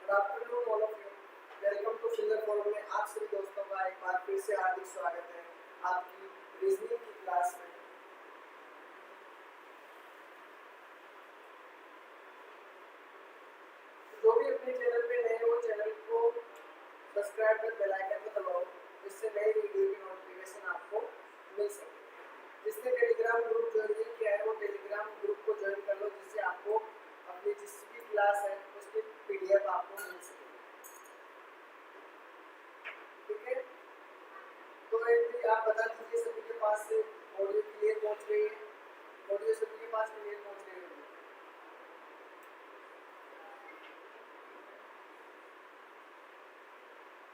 Good afternoon all of you. Welcome two finger form में आप सभी दोस्तों का एक बार फिर से हार्दिक स्वागत है आपकी रीजनिंग की क्लास में। जो भी अपने चैनल पे नए हो चैनल को सब्सक्राइब कर बेल आइकन को दबाओ जिससे नई वीडियो की नोटिफिकेशन आपको मिल सके। जिसने टेलीग्राम ग्रुप ज्वाइन नहीं किया है वो टेलीग्राम ग्रुप को ज्वाइन कर लो जिससे आपको अपनी जिसकी क्लास है उसकी पीडीएफ आपको मिल सके। ठीक है, तो एक भी आप बता दीजिए सभी के पास से ऑडियो क्लियर पहुंच रही है? ऑडियो सभी के पास क्लियर पहुंच रही है?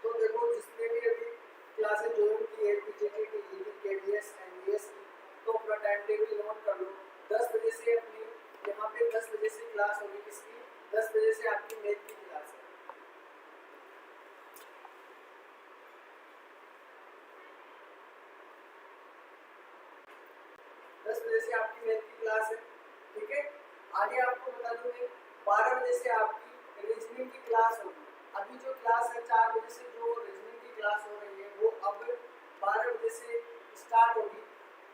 तो देखो जिसने भी अभी क्लासेस ज्वाइन की है पीजीटी टीजीटी केडीएस एनडीएस की तो अपना टाइम टेबल नोट कर लो। 10 बजे से अपनी यहाँ पे 10 बजे से क्लास होगी किसकी? 10 बजे से आपकी मैथ की क्लास है। से आपकी मैथ की क्लास है। ठीक है, आगे आपको बता दूं कि 12 बजे से आपकी रीजनिंग की क्लास होगी। अभी जो क्लास है 4 बजे से जो रीजनिंग की क्लास हो रही है वो अब 12 बजे से स्टार्ट होगी।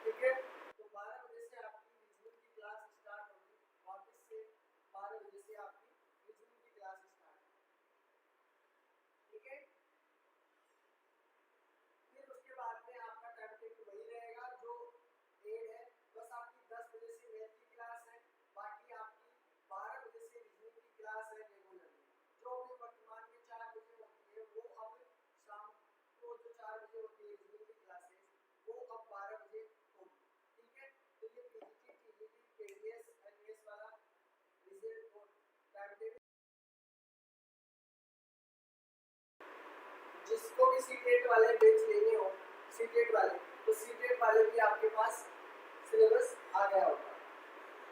ठीक है, तो 12 बजे से आपकी रीजनिंग की क्लास स्टार्ट होगी। वापस से 12 बजे से आपकी रीजनिंग की क्लास स्टार्ट होगी। ठीक है, फिर उसके बाद में आपका टाइम टेबल वही रहेगा जो एड है। बस आपकी 10 बजे से मैथ की क्लास है, बाकी आपकी 12 बजे से रीजनिंग की क्लास है रेगुलर। जो अभी वर्तमान में 4 बजे होती है वो अब शाम को जो 4 बजे होती है रीजनिंग की क्लासेस वो अब 12 बजे होगी। ठीक है, तो ये पीजीटी टीजीटी केडीएस एनडीएस वाला रिजल्ट और टाइम टेबल जिसको भी सीटेट वाले बैच लेने हो सीटेट वाले तो सीटेट वाले भी आपके पास सिलेबस आ गया होगा।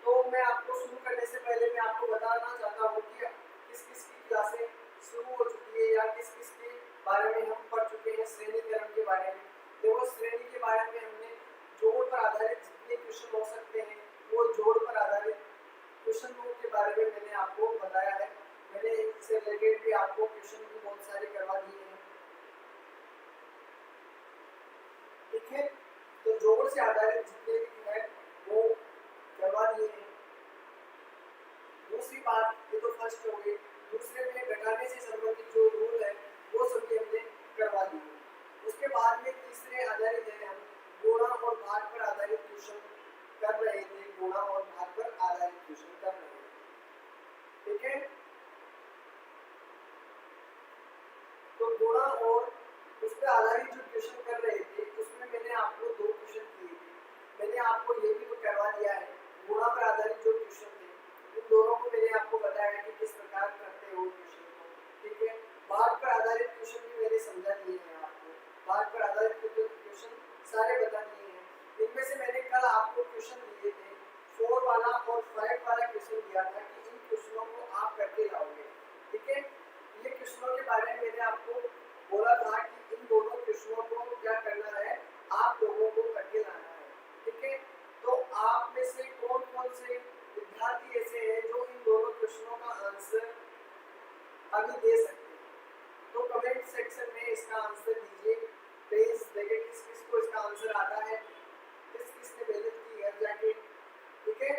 तो मैं आपको शुरू करने से पहले मैं आपको बताना चाहता हूँ कि किस किस की क्लासें शुरू हो चुकी है या किस किस के बारे में हम पढ़ चुके हैं श्रेणीकरण के बारे में। देखो श्रेणी के बारे में हमने जोड़ पर आधारित जितने क्वेश्चन हो सकते हैं वो जोड़ पर आधारित क्वेश्चनों के बारे में मैंने आपको बताया है। मैंने इससे रिलेटेड भी आपको क्वेश्चन भी बहुत सारे करवा दिए हैं। ठीक है, तो जोड़ से आधारित जितने भी है वो करवा दिए हैं। दूसरी बात ये तो फर्स्ट हो गई। दूसरे में घटाने से संबंधित जो रूल है वो सभी हमने करवा दिए। उसके बाद में तीसरे आधारित है हम गुणा और भाग पर आधारित क्वेश्चन कर रहे थे। गुणा और भाग पर आधारित क्वेश्चन कर रहे थे। ठीक है, तो गुणा और उस पर आधारित जो क्वेश्चन कर रहे थे उसमें मैंने आपको 2 क्वेश्चन किए थे। मैंने आपको ये भी करवा दिया है गुणा पर आधारित जो क्वेश्चन थे इन दोनों को मैंने आपको बताया कि किस प्रकार करते हो क्वेश्चन को। ठीक है, भाग पर आधारित क्वेश्चन भी मैंने समझा दिए हैं आपको। भाग पर आधारित क्वेश्चन सारे बता दिए हैं। इनमें से मैंने कल आपको क्वेश्चन दिए थे 4 वाला और 5 वाला क्वेश्चन दिया था कि इन क्वेश्चनों को आप करके लाओगे। ठीक है, ये क्वेश्चनों के बारे में मैंने आपको बोला था कि इन दोनों क्वेश्चनों को क्या करना है आप लोगों को करके लाना है। ठीक है, तो आप में से कौन कौन से विद्यार्थी ऐसे हैं जो इन दोनों क्वेश्चनों का आंसर अभी दे सकते हैं? तो कमेंट सेक्शन में इसका आंसर दीजिए। प्लीज देखिए किस किस को इसका आंसर आता है, किस किस ने मेहनत की है जाके। ठीक है,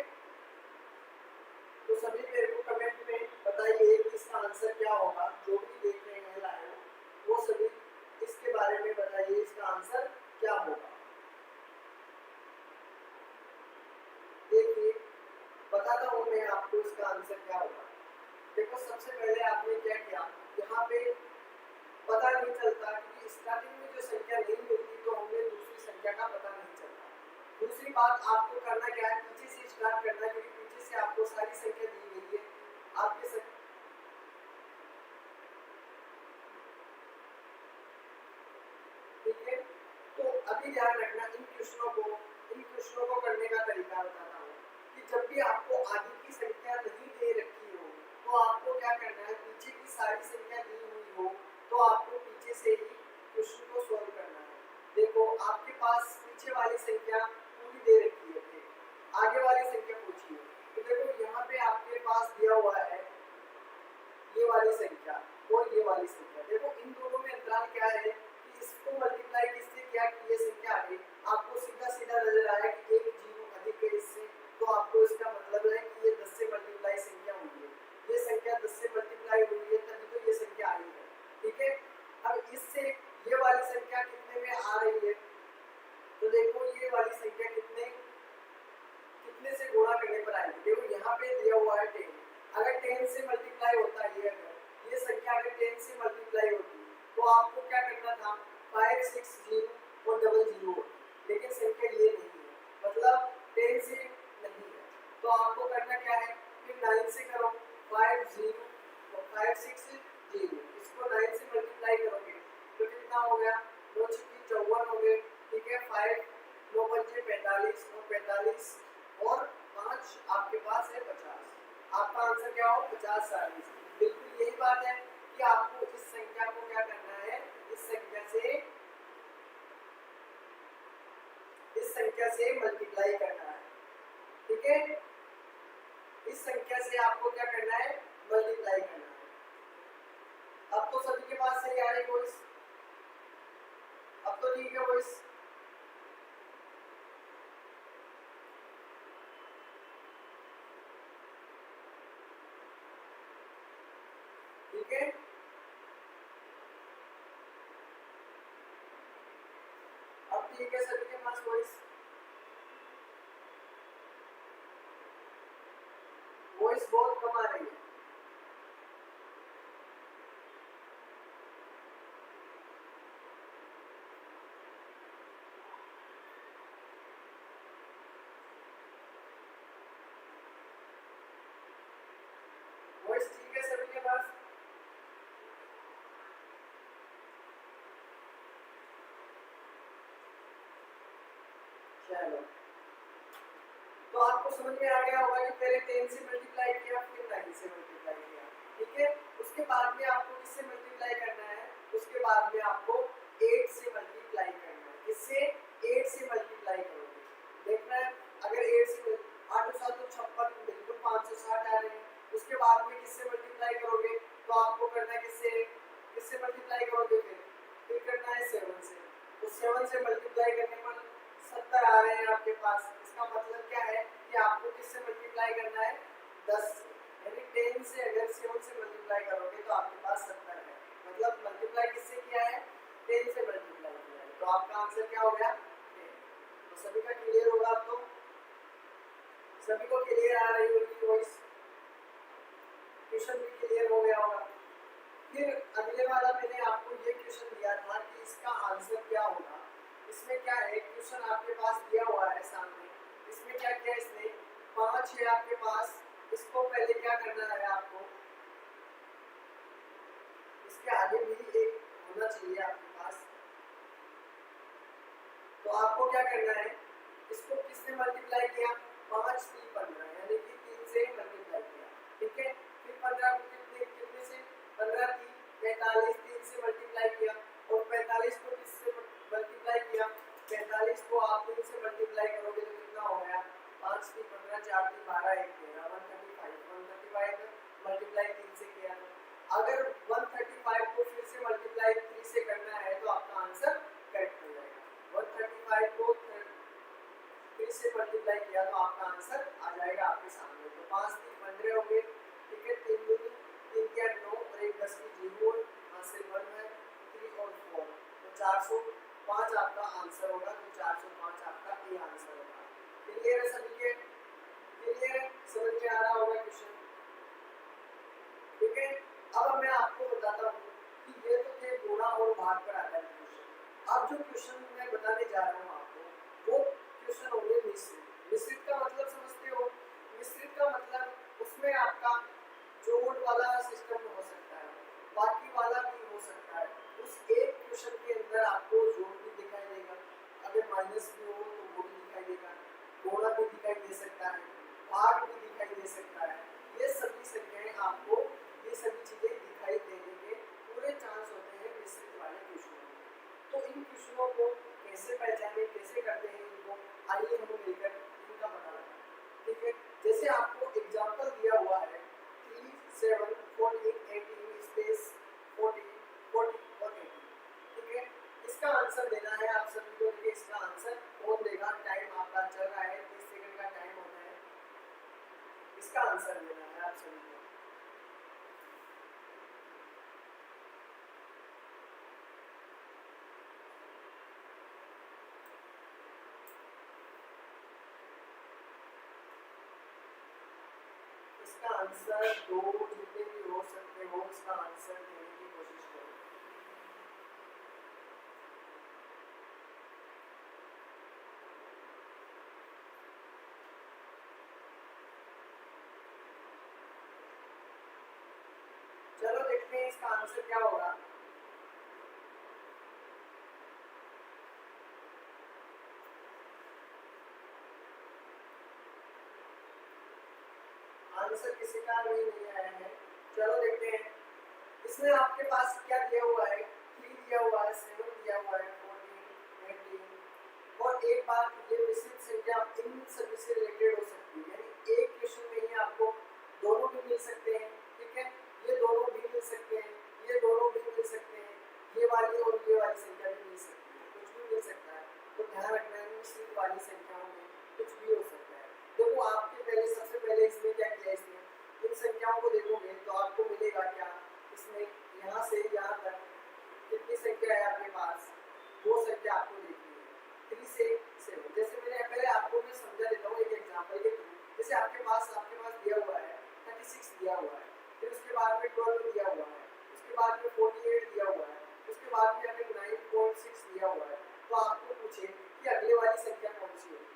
तो सभी मेरे को कमेंट में बताइए कि इसका आंसर क्या होगा। जो भी देख रहे हैं लाइव वो सभी इसके बारे में बताइए इसका आंसर क्या होगा। देखिए बताता हूँ मैं आपको इसका आंसर क्या होगा। देखो सबसे पहले आपने क्या किया, यहाँ पे पता नहीं चलता क्योंकि स्टार्टिंग में जो संख्या नहीं मिलती तो हमें दूसरी संख्या का पता नहीं चलता। दूसरी बात आपको करना क्या है, पीछे से स्टार्ट करना क्योंकि पीछे से आपको सारी संख्या दी गई है। आपके ठीक है, तो अभी ध्यान रखना इन क्वेश्चनों को करने का तरीका बताता हूँ कि जब भी आपको आगे की संख्या नहीं दे रखी हो तो आपको क्या करना है, पीछे की सारी संख्या दी हुई हो तो आपको पीछे से ही क्वेश्चन को सॉल्व करना है। देखो आपके पास पीछे वाली संख्या पूरी दे रखी है, आगे वाली संख्या पूछिए। तो देखो यहाँ पे आपके पास दिया हुआ है ये वाली संख्या 5 6 0 और डबल 0 होती है, लेकिन संख्या ये नहीं है, मतलब 10 से नहीं है। तो आपको करना क्या है, फिर 9 से करो, 5 0 और 5 6 0, इसको 9 से मल्टीप्लाई करोगे तो कितना हो गया, 9 छक्के 54 हो गए, ठीक है। 5 9 पंजे 45 और 45 और 5 आपके पास है 50। आपका आंसर क्या हो, 50 40। बिल्कुल यही बात है कि आपको इस संख्या को क्या करना है, इस संख्या से मल्टीप्लाई करना है, ठीक है। इस संख्या से आपको क्या करना है, मल्टीप्लाई करना है। अब तो सभी के पास सही आ रही वॉइस, अब तो ठीक है वॉइस। ठीक है, अब ठीक है सभी के पास वॉइस, वॉइस बहुत कम आ रही है। वॉइस ठीक है सभी के पास, चलो। तो आपको समझ में आ गया होगा कि पहले 10 से मल्टीप्लाई किया, फिर 9 से मल्टीप्लाई किया, ठीक है। उसके बाद में आपको किससे मल्टीप्लाई करना है, उसके बाद में आपको 8 से मल्टीप्लाई करना है। किससे, 8 से मल्टीप्लाई करोगे, देखना है। अगर 8 से 8 7 तो 56, बिल्कुल 560 आ रहे हैं। उसके बाद में किससे मल्टीप्लाई करोगे, तो आपको करना है किससे, किससे मल्टीप्लाई करोगे, फिर करना है 7 से। तो 7 से मल्टीप्लाई करने पर 70 आ रहे हैं आपके पास। इसका मतलब क्या है कि आपको किससे मल्टीप्लाई करना है, 10 से। यानी 10 से अगर 7 से मल्टीप्लाई करोगे तो आपके पास 70 है, मतलब मल्टीप्लाई किससे किया है, 10 से मल्टीप्लाई किया है। तो आपका आंसर क्या हो गया, 10। तो सभी का क्लियर होगा, अब तो सभी को क्लियर आ रही होगी वॉइस, क्वेश्चन भी क्लियर हो गया होगा। फिर अगले वाला मैंने आपको ये क्वेश्चन दिया था कि इसका आंसर क्या होगा। इसमें क्या है, क्वेश्चन आपके पास दिया हुआ है सामने, इसमें क्या किया इसने, 5 है आपके पास, इसको पहले क्या करना है आपको, इसके आगे भी एक होना चाहिए आपके पास। तो आपको क्या करना है, इसको किससे मल्टीप्लाई किया, 5 3 15, यानी कि 3 से मल्टीप्लाई किया, ठीक है। फिर 15 को कितने से, 15 3 45, 3 से मल्टीप्लाई किया, और 45 को किससे मल्टीप्लाई किया, 45 को आप 3 से मल्टीप्लाई करोगे तो कितना हो गया, 5 3 15 4 3 12 1 13 135 मल्टीप्लाई 3 से किया। अगर 135 को फिर से मल्टीप्लाई 3 से करना है तो आपका आंसर करेक्ट हो जाएगा। 135 को 3 से मल्टीप्लाई किया तो आपका आंसर आ जाएगा आपके सामने। तो 5 3 15 हो गए, ठीक है। 3 2 3 क्या 9 और 1 10 की 0, यहाँ से 1 है 3 और 4, तो 405 आपका आंसर होगा। तो 405 आपका ए आंसर होगा। क्लियर है सभी के, क्लियर है, समझ में आ रहा होगा क्वेश्चन, ठीक है। अब मैं आपको बताता हूँ कि ये तो थे गुणा और भाग पर आधारित क्वेश्चन। अब जो क्वेश्चन मैं बताने जा रहा हूँ आपको, वो क्वेश्चन होंगे मिश्रित। मिश्रित का मतलब समझते हो, मिश्रित का मतलब उसमें आपका जोड़ वाला सिस्टम हो सकता है, बाकी वाला भी हो सकता है। उस एक क्वेश्चन के अंदर आपको जोड़ भी दिखाई देगा, अगर माइनस भी हो तो वो भी दिखाई देगा, गुणा भी दिखाई दे सकता है, भाग भी दिखाई दे सकता है। ये सभी संख्याएं आपको, ये सभी चीजें दिखाई देने के पूरे चांस होते हैं मिश्रित वाले क्वेश्चनों में। तो इन क्वेश्चनों को कैसे पहचाने, कैसे करते हैं इनको, आइए हम मिलकर इनका पता लगाएं, ठीक है। जैसे आपको एग्जांपल दिया हुआ है 3 7 14 18 स्पेस 40 40 और 18, ठीक है। इसका आंसर देना है आप सभी को। देखिए इसका आंसर कौन देगा, टाइम आपका चल रहा है, 30 सेकंड का टाइम होता है। इसका आंसर देना है आप सभी को। इसका आंसर 2 जितने भी हो सकते हो, इसका आंसर देने की कोशिश करो। हैं इसका आंसर क्या होगा। आंसर किसी का भी नहीं आया है। चलो देखते हैं इसमें आपके पास क्या दिया हुआ है, 3 दिया हुआ है, 7 दिया हुआ है, 14, 18 और एक बात ये मिश्रित संख्या इन सभी से रिलेटेड हो सकती है, यानी एक क्वेश्चन में ही आपको दोनों भी मिल सकते हैं, ठीक है, ये दोनों भी मिल सकते हैं, ये दोनों भी मिल सकते हैं, ये वाली और ये वाली संख्या भी मिल सकती है, कुछ भी मिल सकता है। तो ध्यान रखना है मिश्रित वाली संख्याओं में कुछ भी हो सकता है। देखो आपके पहले सबसे पहले इसमें क्या किया, इसमें इन संख्याओं को देखोगे तो आपको मिलेगा क्या, इसमें यहाँ से यहाँ तक कितनी संख्या है आपके पास, वो संख्या आपको देखनी है 3 से 7। जैसे मैंने पहले आपको मैं समझा देता हूँ एक एग्जांपल के थ्रू। जैसे आपके पास दिया हुआ है 36 दिया हुआ है, फिर उसके बाद में 12 दिया हुआ है, उसके बाद में 48 दिया हुआ है, उसके बाद में हमें 9.6 दिया हुआ है। तो आपको पूछे कि अगले वाली संख्या कौन सी होगी,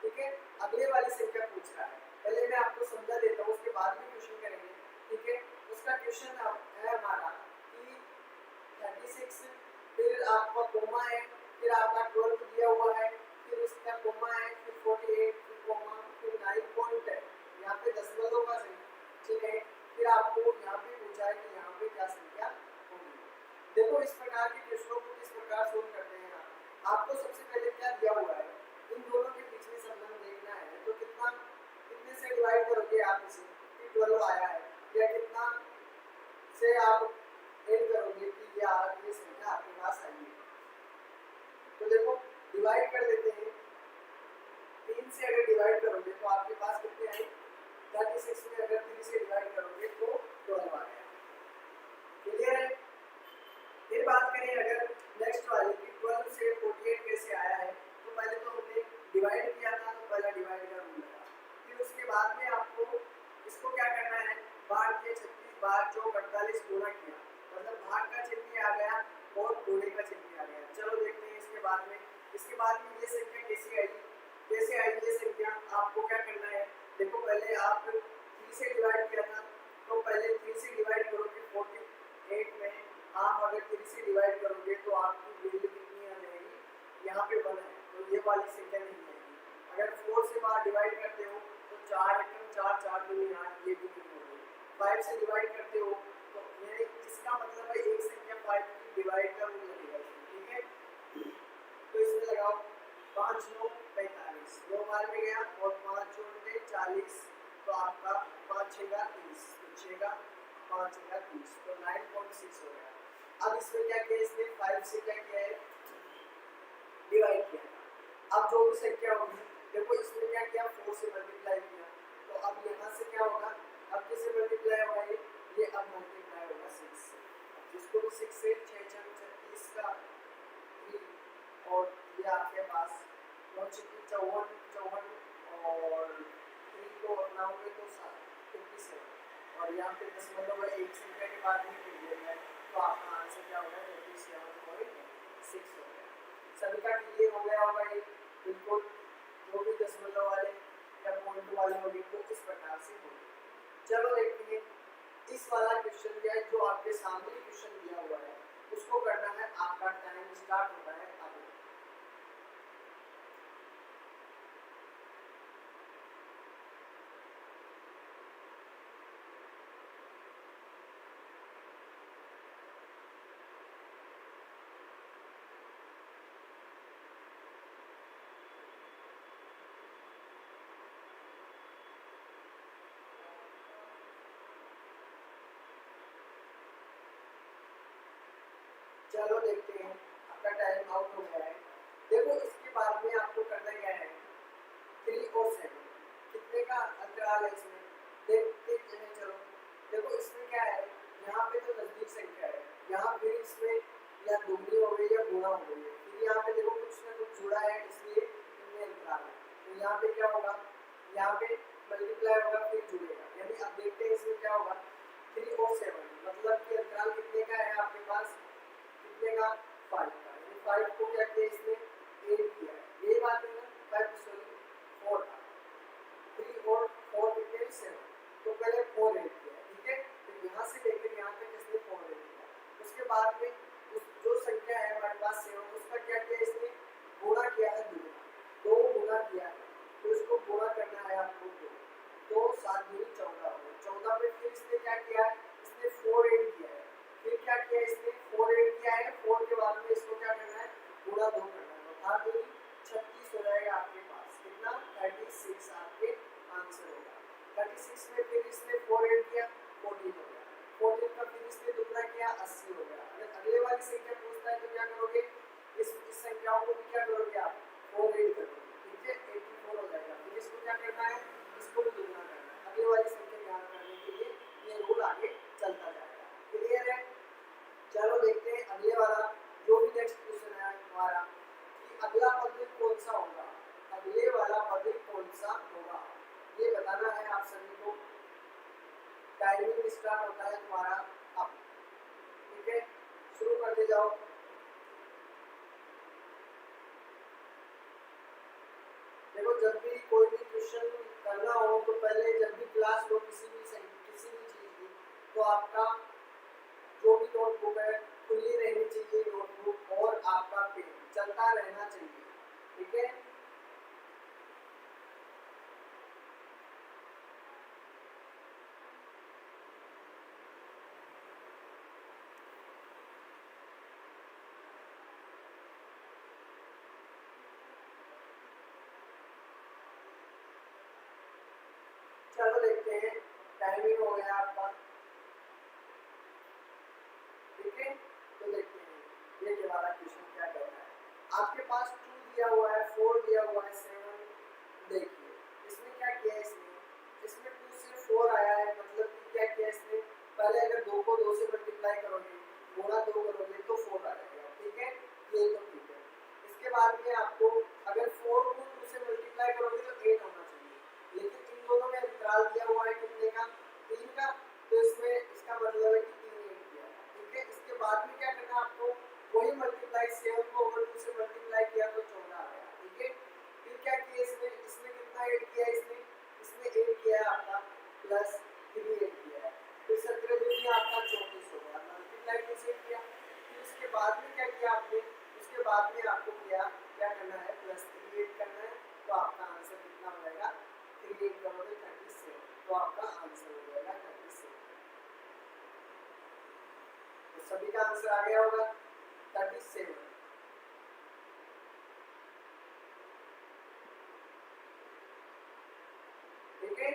ठीक है, अगले वाली संख्या पूछ रहा है। पहले मैं आपको समझा देता हूँ, उसके बाद भी क्वेश्चन करेंगे, ठीक है। उसका क्वेश्चन है हमारा कि 36, फिर आपका कोमा है, फिर आपका 12 दिया हुआ है, फिर उसका कोमा है, फिर 48, फिर कोमा, फिर 9.10, यहाँ पे दशमलव का चिन्ह है, फिर आपको यहाँ पे पूछा है कि यहाँ पे क्या संख्या होगी। देखो इस प्रकार के क्वेश्चनों को किस प्रकार सोल्व करते हैं आपको सबसे पहले क्या दिया हुआ है, इन दोनों के बीच में संबंध देखना है। तो कितने से डिवाइड करोगे आप इसे, 12 आया है, या कितना से आप एड करोगे कि ये संख्या आपके पास आई है। तो देखो डिवाइड कर देते हैं, 3 से अगर डिवाइड करोगे तो आपके पास कितने आए, 36 में अगर 3 से डिवाइड करोगे तो 12 आ गया। क्लियर है। फिर बात करें अगर नेक्स्ट वाली कि 12 से 48 कैसे आया है, तो पहले तो हमने डिवाइड किया था, तो पहला डिवाइड का रूल लगा। फिर उसके बाद में आपको इसको क्या करना है, भाग के 36 बार 48 गुणा किया, मतलब भाग का चिन्ह भी आ गया और गुणे का चिन्ह भी आ गया। चलो देखते हैं इसके बाद में ये संख्या कैसे आई ये संख्या। आपको क्या करना है, देखो पहले आप 3 से डिवाइड किया था, तो पहले 3 से डिवाइड करोगे 48 में, आप अगर 3 से डिवाइड करोगे तो आपकी वैल्यू कितनी आ जाएगी, यहाँ पे 1 है, तो ये वाली संख्या नहीं आएगी। अगर 4 से बाहर डिवाइड करते हो तो 4 एकम 4 4 दूनी 8, ये भी नहीं होगी। 5 से डिवाइड करते हो तो यानी इसका मतलब है एक संख्या 5 की डिवाइड का रूल लगेगा, ठीक है। तो इसमें लगाओ 5 9 45, 2 बार में गया और 5 जोड़ते 40, तो आपका 5 6 का 30, तो 6 का 5 6 का 30, तो 9.6 हो गया। अब इसमें क्या किया, इसने 5 से क्या किया है, डिवाइड किया। अब जो भी संख्या होगी, देखो इसमें क्या किया, 4 से मल्टीप्लाई किया, तो अब यहाँ से क्या होगा, अब किससे मल्टीप्लाई होगा, ये अब मल्टीप्लाई होगा 6 से। जिसको भी 6 से 6 6 36 का 3, और ये आपके पास 9 6 54 54 और 3 को 9 में तो 57, और यहाँ पे दशमलव है एक संख्या के बाद में क्लियर है, तो आपका आंसर क्या होगा, 37.6 हो गया। सभी का क्लियर हो गया होगा ये, बिल्कुल जो भी दशमलव वाले या पॉइंट वाले होंगे तो इस प्रकार से होंगे। चलो देखते हैं इस वाला क्वेश्चन क्या है, जो आपके सामने क्वेश्चन दिया हुआ है उसको करना है। आपका टाइम स्टार्ट होता है अब। चलो देखते हैं, आपका टाइम आउट हो गया है। देखो इसके बाद में आपको करना क्या है, 3 और 7 कितने का अंतराल है इसमें देखते हैं। चलो देखो इसमें क्या है, यहाँ पे तो नजदीक संख्या है, यहाँ फिर इसमें या दुगनी हो गई या गुणा हो गई है, फिर यहाँ पे देखो कुछ ना कुछ जुड़ा है इसलिए इनमें अंतराल है, तो यहाँ पे क्या होगा, यहाँ पे मल्टीप्लाई होगा फिर जुड़ेगा, यानी अब देखते हैं इसमें क्या होगा, 3 और 7 मतलब कि अंतराल कितने का है आपके पास, कितने का, 5 का, यानी 5 को क्या किया इसने 8 किया है, ये बात है ना, 5 सॉरी 4 का, 3 और 4 कितने 7, तो पहले 4 ऐड किया, ठीक है। तो यहाँ से लेकर यहाँ तक इसने 4 7 दूनी 14 हो गया। 14 पे फिर इसने क्या किया है, इसने 4 ऐड किया है, फिर क्या किया इसने 4 ऐड किया है, 4 के बाद में इसको क्या करना है, गुणा 2 करना है, तो 8 दूनी 36 हो जाएगा आपके पास, कितना 36 आपके आंसर होगा। 36 में फिर इसने 4 ऐड किया 14 हो गया, 14 का फिर इसने दुगना किया 80 हो गया। अगर अगले वाली संख्या पूछता है तो क्या करोगे, इस संख्याओं को भी क्या करोगे आप 4 ऐड करोगे, ठीक है 84 हो जाएगा। फिर इसको क्या करना है, इसको भी दुगना करना है, अगले वाली संख्या ज्ञात करने के लिए ये रूल आगे चलता जाएगा। क्लियर है? चलो देखते हैं अगले वाला जो भी नेक्स्ट क्वेश्चन है हमारा कि अगला पद कौन सा होगा, अगले वाला पद कौन सा होगा ये बताना है आप सभी को। टाइमिंग स्टार्ट होता है तुम्हारा अब, ठीक है शुरू करते जाओ। देखो जब भी कोई भी क्वेश्चन करना हो तो पहले जब भी क्लास लो किसी भी चीज की, तो आपका जो भी नोटबुक है खुली रहनी चाहिए नोटबुक, और आपका पेन चलता रहना चाहिए, ठीक है। चलो देखते हैं, टाइमिंग हो गया आपका, ठीक है। तो देखते हैं ये वाला क्वेश्चन क्या कहता है। आपके पास 2 दिया हुआ है, 4 दिया हुआ है, 7, देखिए इसमें क्या किया है, इसमें 2 से 4 आया है, मतलब कि क्या किया इसने, पहले अगर 2 को 2 से मल्टीप्लाई करोगे, गुणा 2 करोगे तो 4 आ जाएगा, ठीक है ये तो ठीक है। इसके बाद में आपको अगर 4 को 2 से मल्टीप्लाई करोगे तो 8 होना चाहिए, लेकिन इन दोनों में अंतराल दिया हुआ है कितने का, 3 का, तो इसमें इसका मतलब है कि 3 ऐड किया, ठीक है। इसके बाद में क्या करना है आपको, वही मल्टीप्लाई 7 को अगर 2 से मल्टीप्लाई किया तो 14 आ गया, ठीक है। फिर क्या किया इसमें कितना ऐड किया, इसमें ऐड किया है आपका प्लस 3 ऐड किया है, फिर 17 दूनी आपका 34 हो गया, मल्टीप्लाई कैसे किया। फिर उसके बाद में क्या किया आपने, उसके बाद में आपको क्या करना है, प्लस 3 ऐड करना है, तो आपका आंसर कितना हो जाएगा, 3 ऐड करोगे 37, तो आपका आंसर हो जाएगा 37। तो सभी का आंसर आ गया होगा 37, ठीक है।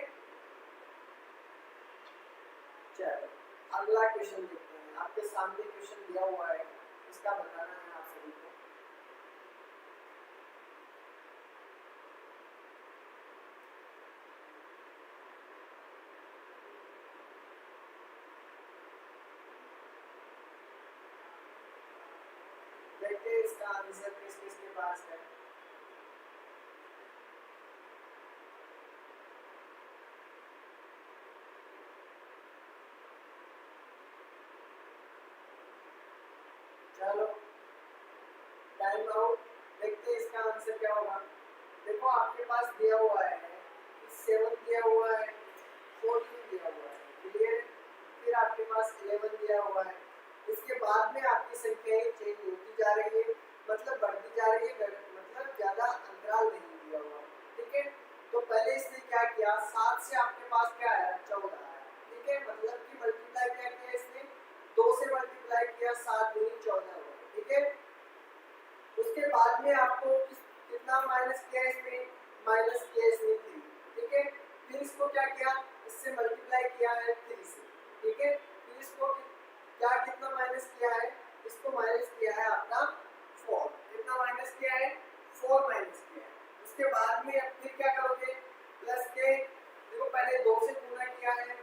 चलो अगला क्वेश्चन देखते हैं, आपके सामने क्वेश्चन दिया हुआ है, इसका बताना है आप सभी को। देखते हैं इसका आंसर किसके पास है। चलो टाइम आउट, देखते हैं इसका आंसर क्या होगा। देखो आपके पास दिया हुआ है 7 दिया हुआ है, 14 दिया हुआ है, क्लियर। फिर आपके पास 11 दिया हुआ है, इसके बाद में आपकी संख्याएं चेंज होती जा रही है, मतलब बढ़ती जा रही है, मतलब ज्यादा अंतराल नहीं दिया हुआ, ठीक है। तो पहले इसने क्या किया, 7 से आपके पास क्या आया 14 आया, ठीक है, मतलब कि मल्टीप्लाई क्या किया इसने, 2 से मल्टीप्लाई किया, 7 दूनी 14 हुआ, ठीक है। उसके बाद में आपको कितना माइनस किया इसमें, माइनस किया इसमें 3, ठीक है। फिर इसको क्या किया, इससे मल्टीप्लाई किया है 3 से, ठीक है। फिर इसको क्या कितना माइनस किया है, इसको माइनस किया है आपका 4, कितना माइनस किया है 4 माइनस किया है। उसके बाद में अब फिर क्या करोगे, प्लस के, देखो पहले 2 से गुणा किया है,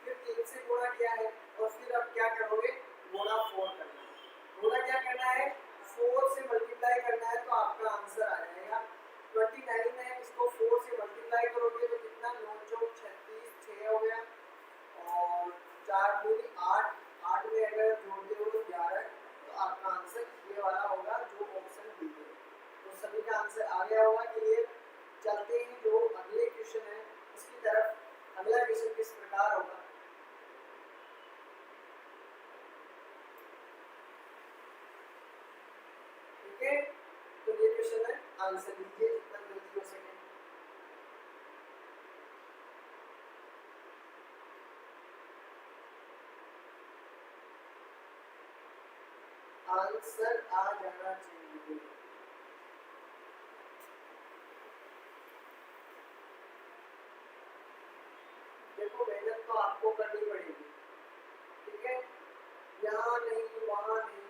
फिर 3 से गुणा किया है, और फिर अब क्या करोगे, गुणा 4 करना है। गुणा क्या करना है, 4 से मल्टीप्लाई करना है, तो आपका आंसर आ जाएगा 29 है, इसको 4 से मल्टीप्लाई करोगे तो कितना 9 चौक 36, 6 हो गया, और 4 दूनी 8, 8 में अगर जोड़ते हो तो 11, तो आपका आंसर ये वाला होगा जो ऑप्शन डी है। तो सभी का आंसर आ गया होगा, क्लियर। चलते हैं जो अगले क्वेश्चन है उसकी तरफ। अगला क्वेश्चन किस प्रकार होगा, ठीक है। तो ये क्वेश्चन है, आंसर दीजिए जितना जल्दी हो सके। आंसर आ जाना चाहिए। देखो मेहनत तो आपको करनी पड़ेगी, ठीक है, यहाँ नहीं वहाँ नहीं,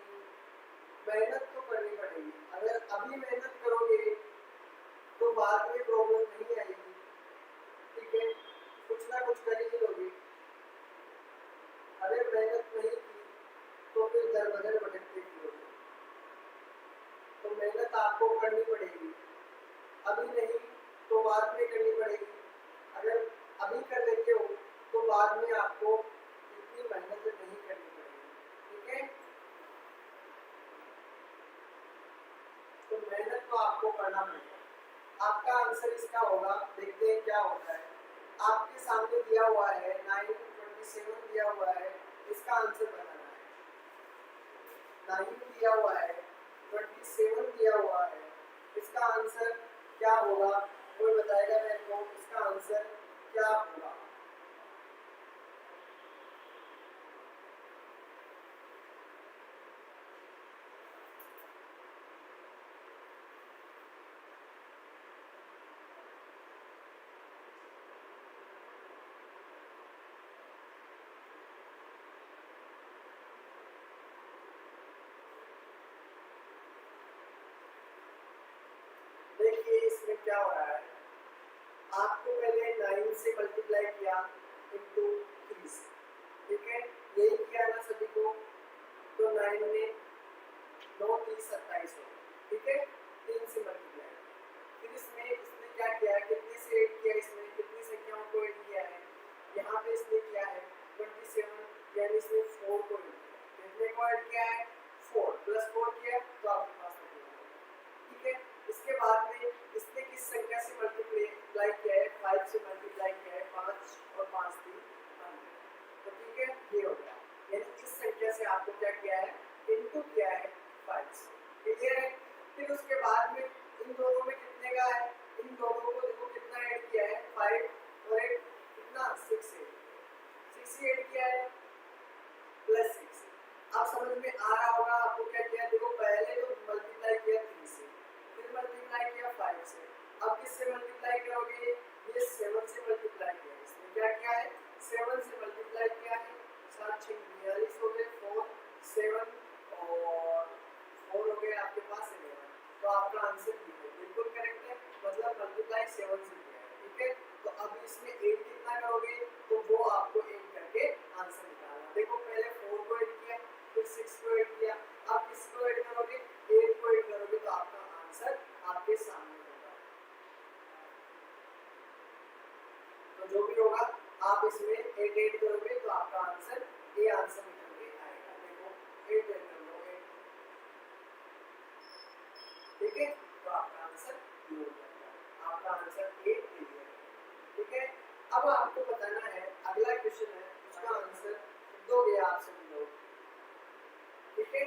मेहनत तो करनी पड़ेगी। अगर अभी मेहनत करोगे तो बाद में प्रॉब्लम नहीं आएगी, ठीक है, कुछ ना कुछ कर ही लोगे। अगर मेहनत नहीं की तो फिर दर बदर भटकते फिरोगे। तो मेहनत आपको करनी पड़ेगी, अभी नहीं तो बाद में करनी पड़ेगी। अगर अभी कर लेते हो तो बाद में आपको इतनी मेहनत नहीं करनी पड़ेगी, ठीक है। तो मेहनत तो आपको करना पड़ेगा। आपका आंसर इसका होगा, देखते हैं क्या होता है। आपके सामने दिया हुआ है 927 दिया हुआ है, इसका आंसर बताना है। 9 दिया हुआ है, 27 दिया हुआ है, इसका आंसर क्या होगा? कोई बताएगा मेरे को इसका आंसर क्या होगा? देखिए इसमें क्या हो रहा है, आपको पहले 9 से मल्टीप्लाई किया इंटू 3 से, ठीक है, यही किया ना सभी को। तो 9 में 9 30 27 हो, ठीक है, 3 से मल्टीप्लाई। फिर इसमें इसने क्या किया है, कितने से ऐड किया, इसमें कितनी संख्याओं को ऐड किया है, यहाँ पे इसने किया है 27, यानी इसने 4 को ऐड किया। कितने को ऐड किया है? 4 प्लस 4 किया तो आपके पास ठीक है। इसके बाद में इसने किस संख्या से मल्टीप्लाई किया है? 5 से मल्टीप्लाई किया है, 5 और 5 3 तो ठीक है, ये हो गया। यानी इस संख्या से आपको क्या किया है? इनटू किया है 5 से, क्लियर है। फिर उसके बाद में इन दोनों में कितने का है? इन दोनों को देखो कितना ऐड किया है, 5 और 8 कितना 6 ही ऐड किया है प्लस 6। आप समझ में आ रहा होगा आपको क्या किया? देखो पहले तो मल्टीप्लाई किया 3 से, फिर मल्टीप्लाई किया 5 से, अब किससे मल्टीप्लाई करोगे? ये 7 से मल्टीप्लाई किया। इसमें क्या किया है? 7 से मल्टीप्लाई किया है, 7 6 42 हो गए, 4 7 और 4 हो गए आपके पास 11। तो आपका आंसर बिल्कुल करेक्ट है, मतलब मल्टीप्लाई 7 से किया है, ठीक है। तो अब इसमें 8 कितना करोगे? तो वो आपको 8 करके आंसर निकालना। देखो पहले 4 को ऐड किया, फिर 6 को ऐड किया, अब किसको ऐड करोगे? 8 को ऐड करोगे तो आपका आंसर आपके सामने होगा। तो जो भी होगा आप इसमें 8 ऐड करोगे तो आपका आंसर ये आंसर निकल के आएगा। देखो 8 ऐड कर लो 8, ठीक है, तो आपका आंसर ये हो जाएगा। आपका आंसर 8 क्लियर है, ठीक है। अब आपको बताना है, अगला क्वेश्चन है, उसका आंसर दोगे आप सभी लोग, ठीक है।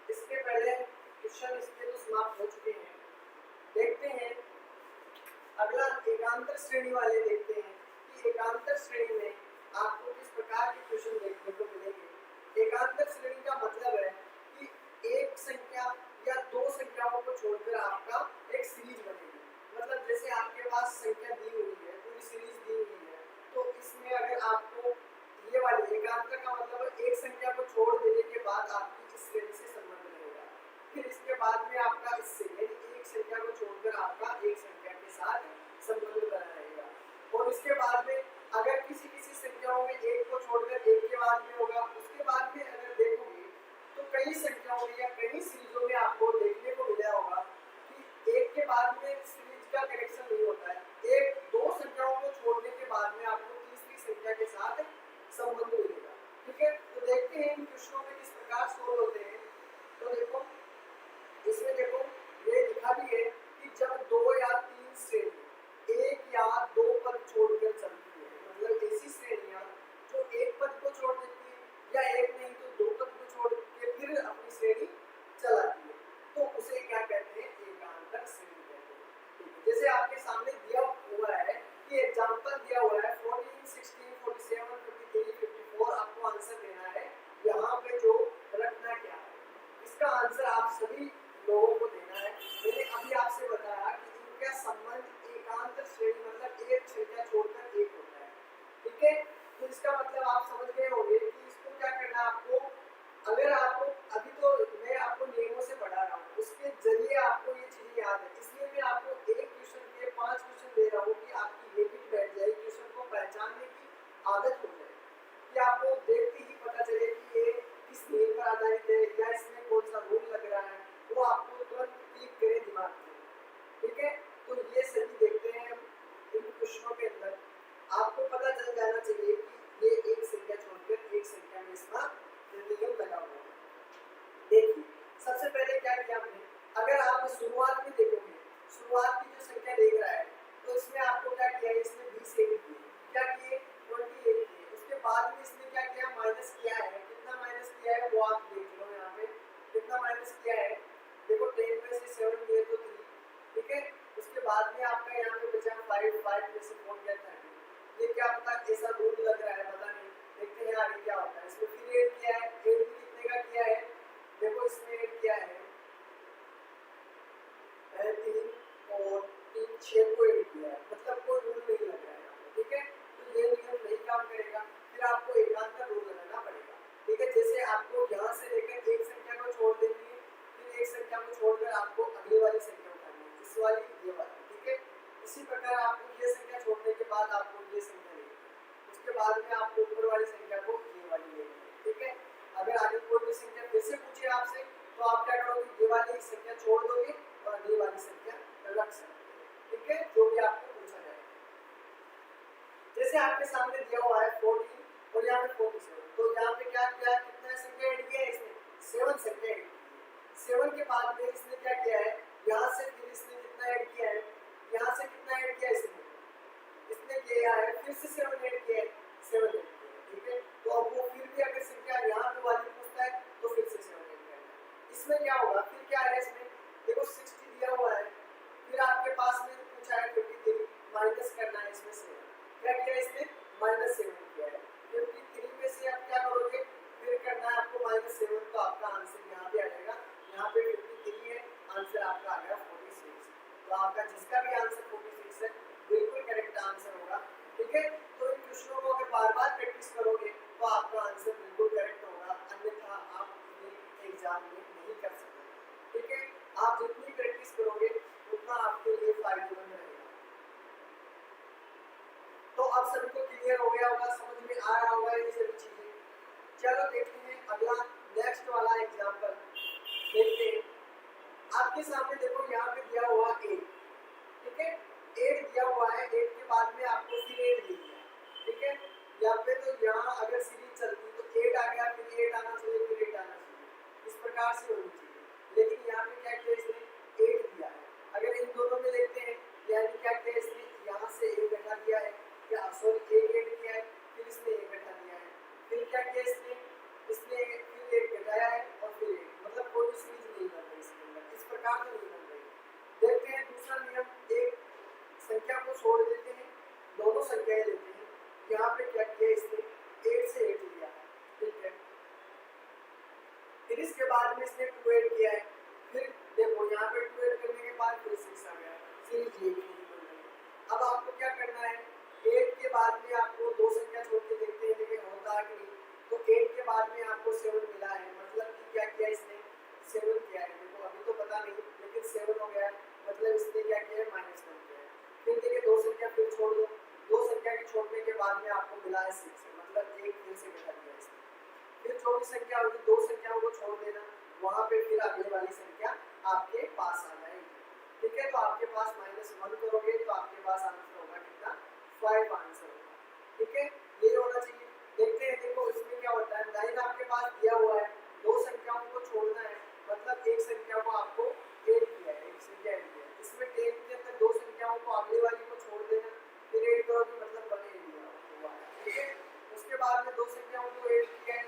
इसके पहले क्वेश्चन इसके तो समाप्त हो चुके हैं। देखते हैं अगला एकांतर श्रेणी वाले, देखते हैं कि एकांतर श्रेणी में आपको किस प्रकार के क्वेश्चन देखने को मिलेंगे। एकांतर श्रेणी का मतलब है कि एक संख्या या दो संख्याओं को छोड़कर आपका एक सीरीज बनेगी। मतलब जैसे आपके पास संख्या दी हुई है, पूरी सीरीज दी हुई है, तो इसमें अगर आपको ये वाली एकांतर का मतलब एक संख्या को छोड़ देने के बाद आपकी इस श्रेणी से संबंध रहेगा। फिर इसके बाद में आपका इससे यानी एक संख्या को छोड़कर आपका एक संख्या के साथ संबंध बना रहेगा। और इसके बाद में अगर किसी किसी संख्याओं में एक को छोड़कर एक के बाद में होगा, उसके बाद में अगर देखोगे तो कई संख्याओं में या कई सीरीजों में आपको देखने को मिला होगा कि एक के बाद में सीरीज का कनेक्शन नहीं होता है, एक दो संख्याओं को छोड़ने के बाद में आपको तीसरी संख्या के साथ संबंध मिलेगा, ठीक है। तो देखते हैं इन क्वेश्चनों में किस प्रकार सोल्व होते हैं। तो देखो इसमें देखो ये लिखा भी है कि जब दो या तीन श्रेणी एक या दो पद छोड़कर चलती है, मतलब ऐसी श्रेणियां जो एक पद को छोड़ देती है या एक नहीं तो दो पद को छोड़ के फिर अपनी श्रेणी चलाती है, तो उसे क्या कहते हैं? एकांतर श्रेणी कहते हैं। जैसे आपके सामने दिया हुआ है कि एग्जांपल जाना चाहिए कि ये एक संख्या छोड़कर एक संख्या में इसका नियम लगा हुआ है। देखिए सबसे पहले क्या किया हमने, अगर आप शुरुआत में देखोगे, शुरुआत की जो संख्या देख रहा है तो इसमें आपको क्या किया है, इसने 20 ऐड किए, क्या किए 28 किए। उसके बाद में इसने क्या किया, माइनस किया है। कितना माइनस किया है वो आप देख लो, यहाँ पे कितना माइनस किया है, देखो 10 में से 7 गए तो 3, ठीक है। उसके बाद में आपका यहाँ पे बचा 5, 5 में से 4 गया 30। ये क्या पता ऐसा रूल लग रहा है, पता नहीं, देखते हैं आगे क्या होता है। इसमें फिर ऐड किया है, ऐड भी कितने का किया है, देखो इसमें ऐड किया है 3 और 3 6 को ऐड किया है, मतलब कोई रूल नहीं लग रहा है, ठीक है। तो ये नियम नहीं काम करेगा, फिर आपको एकांत का रूल लगाना पड़ेगा, ठीक है। जैसे आपको यहाँ से लेकर एक संख्या को छोड़ देनी है, फिर एक संख्या को छोड़कर आपको अगली वाली संख्या उठानी है, इस वाली ये वाली, ठीक है। इसी प्रकार आपको ये संख्या छोड़ने के बाद आपको ये संख्या लेनी है, उसके बाद में आपको ऊपर वाली संख्या को ये वाली लेनी है, ठीक है। अगर आगे कोई भी संख्या फिर से पूछे आपसे तो आप क्या करोगे, ये वाली संख्या छोड़ दोगे और अगली वाली संख्या रख सकते हो, ठीक है, जो भी आपको पूछा जाए। जैसे आपके सामने दिया हुआ है 14 और यहाँ पे 47, तो यहाँ पे क्या किया, कितना संख्या ऐड किया है इसने, 7 संख्या ऐड की है। 7 के बाद में इसने क्या किया है, यहाँ से फिर इसने कितना ऐड किया है, यहाँ से कितना ऐड किया इसने किया है, फिर से 7 ऐड किया है, 7 ऐड किया है, ठीक है। तो अब वो फिर भी अगर संख्या यहाँ पे वाली पूछता है तो फिर से 7 ऐड करना है। इसमें क्या होगा, फिर क्या है इसमें, देखो 60 दिया हुआ है, फिर आपके पास में पूछा है 53, माइनस करना है इसमें से, क्या किया इसने, -7 किया है। 53 में से आप क्या करोगे, फिर करना है आपको -7, तो आपका आंसर यहाँ पे आ जाएगा, यहाँ पे 53 है, आंसर आपका आ गया 46। तो आपका जिसका भी आंसर 46 है बिल्कुल करेक्ट आंसर होगा, ठीक है। तो इन क्वेश्चनों को अगर बार बार प्रैक्टिस करोगे तो आपका आंसर बिल्कुल करेक्ट होगा, अन्यथा आप एग्जाम में नहीं कर सकते, ठीक है। आप जितनी प्रैक्टिस करोगे उतना आपके लिए फायदेमंद रहेगा। तो अब सभी को क्लियर हो गया होगा, समझ में आ रहा होगा ये सभी चीजें। चलो देखते हैं अगला नेक्स्ट वाला एग्जांपल देखते हैं। आपके सामने देखो यहाँ पे दिया हुआ 8, ठीक है, 8 दिया हुआ है, 8 के बाद में आपको फिर 8 दे दिया, ठीक है। यहाँ पे तो यहाँ अगर सीरीज चलती तो 8 आ गया, फिर 8 आना चाहिए, फिर 8 आना चाहिए, इस प्रकार से होनी चाहिए, लेकिन यहाँ पे क्या किया इसने 8 दिया है। अगर इन दोनों में देखते हैं, यानी क्या किया इसने, यहाँ से 1 घटा दिया है, या सॉरी 1 ऐड किया है, फिर इसने 1 घटा दिया है, फिर क्या किया इसने फिर 1 घटाया है और फिर 1, मतलब कोई भी सीरीज नहीं बन रही इसके अंदर, इस प्रकार से नहीं बन रही। देखते हैं दूसरा नियम, एक संख्या को छोड़ देते हैं, दोनों संख्याएं लेते हैं। यहाँ पे क्या किया इसने 8 से 8 लिया, ठीक है। फिर इसके बाद में इसने 2 ऐड किया है, फिर देखो यहाँ पे 2 ऐड करने के बाद फिर 6 आ गया, सीरीज ये भी नहीं बन रही। अब आपको क्या करना है, 8 के बाद में आपको दो संख्या छोड़ के देखते हैं लेकिन होता है कि नहीं, तो 8 के बाद में आपको 7 मिला है, मतलब कि क्या किया इसने 7 किया है, देखो अभी तो पता नहीं लेकिन 7 हो गया, मतलब इसने क्या किया है -1 किया है। फिर देखिए दो संख्या फिर छोड़ दो, दो संख्या के छोड़ने के बाद में आपको मिला है 6, मतलब 1 फिर से घटा दिया इसने। फिर जो भी संख्या होगी दो संख्याओं को छोड़ देना, वहां पे फिर अगली वाली संख्या आपके पास आ जाएगी, ठीक है। तो आपके पास -1 करोगे तो आपके पास आंसर होगा कितना, 5 आंसर होगा, ठीक है। ये होना चाहिए। देखते हैं, देखो इसमें क्या होता है, 9 आपके पास दिया हुआ है, दो संख्याओं को छोड़ना है, मतलब एक संख्या को आपको ऐड किया है, एक संख्या ऐड किया है। इसमें 10 के अंदर दो संख्याओं को अगली वाली को छोड़ देना, फिर ऐड करोगे मतलब 1 ऐड हुआ, ठीक है। उसके बाद में दो संख्याओं को ऐड किया है,